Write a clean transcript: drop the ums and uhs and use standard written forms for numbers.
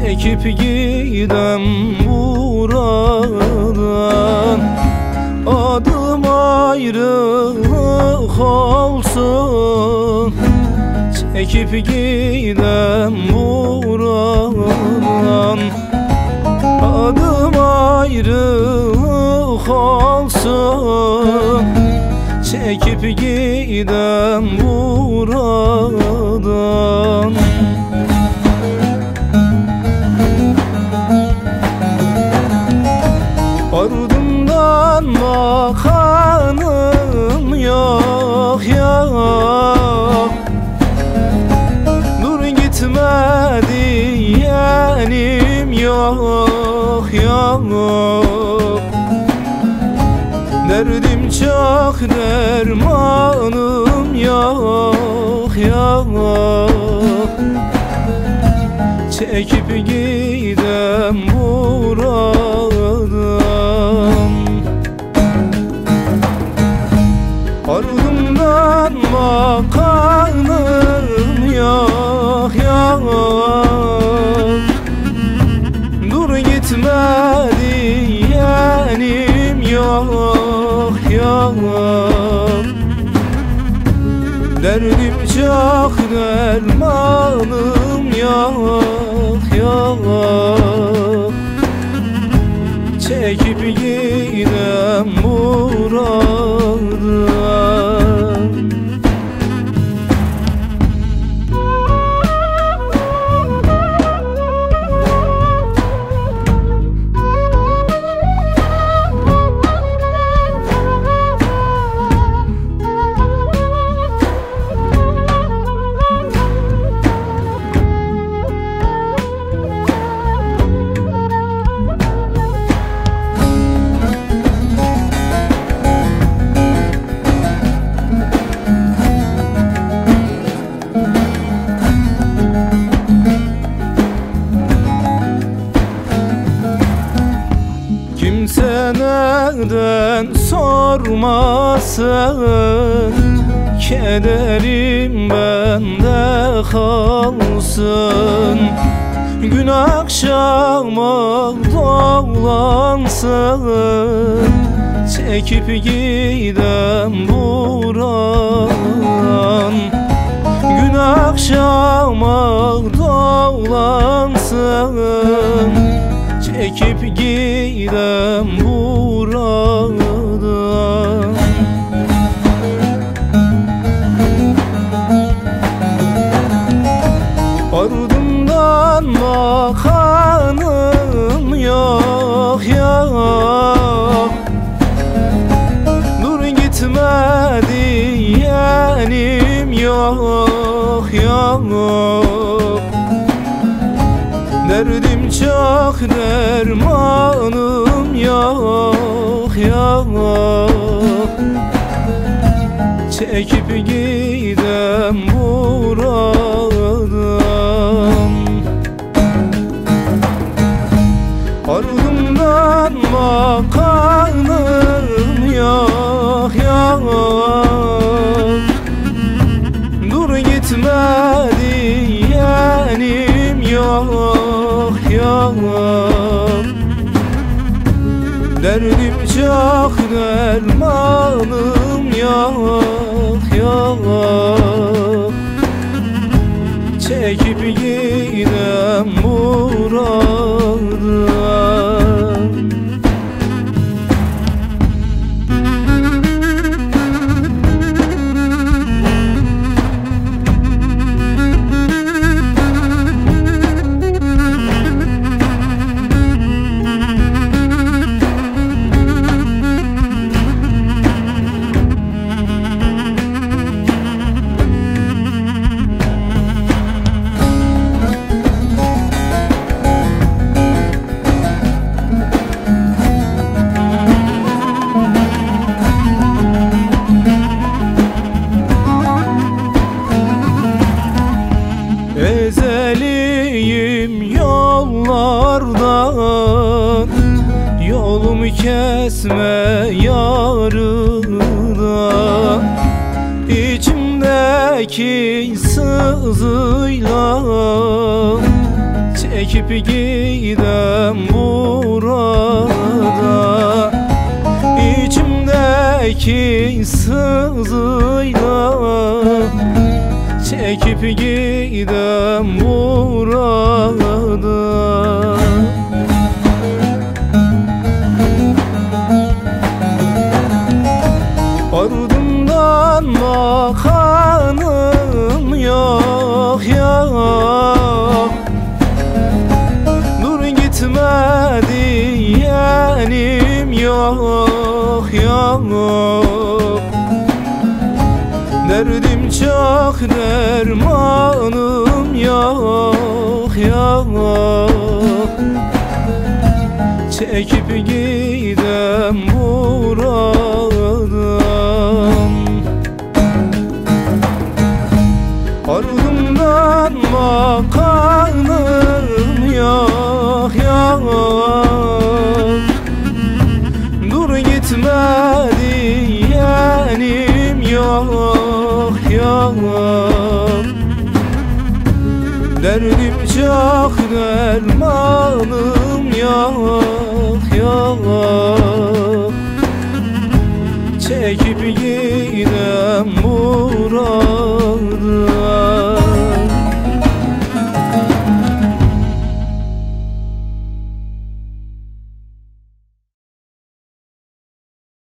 çekip gidem buradan. Adım ayrılık olsun, çekip gidem buradan. Adım ayrılık olsun, çekip gidem buradan. Ardımdan bakanım yok yok, dur gitme diyenim yok yok. Derdim çok, dermanım yok yok, çekip gidem buradan. Ardımdan bakanım yok yok, dur gitme diyenim yok yok. Derdim çok, dermanım yok yok, çekip gidem buradan. Kimse neden sormasın, kederim bende kalsın. Gün akşama dolansın, çekip gidem buradan. Gün akşama dolansın, çekip gidem buradan. Ardımdan bakanım yok yok, dur gitme diyenim yok yok. Derdim çok, dermanım yok yok, çekip gidem buradan. Ardımdan bakanım yok yok, dur gitme diyenim yok yok. Derdim çok, dermanım yok yok, çekip gidem buradan. Ezeliyim yollardan, yolumu kesme yarına. İçimdeki sızıyla çekip gidem burada, İçimdeki sızıyla çekip gidem burada. Ardımdan bakanım yok yok, dur gitme diyenim yok yok. Derdim çok, dermanım yok yok, çekip gidem buradan. Ardımdan bakanım yok yok, dur gitme diyenim yok yok. Derdim çok, dermanım yok yok.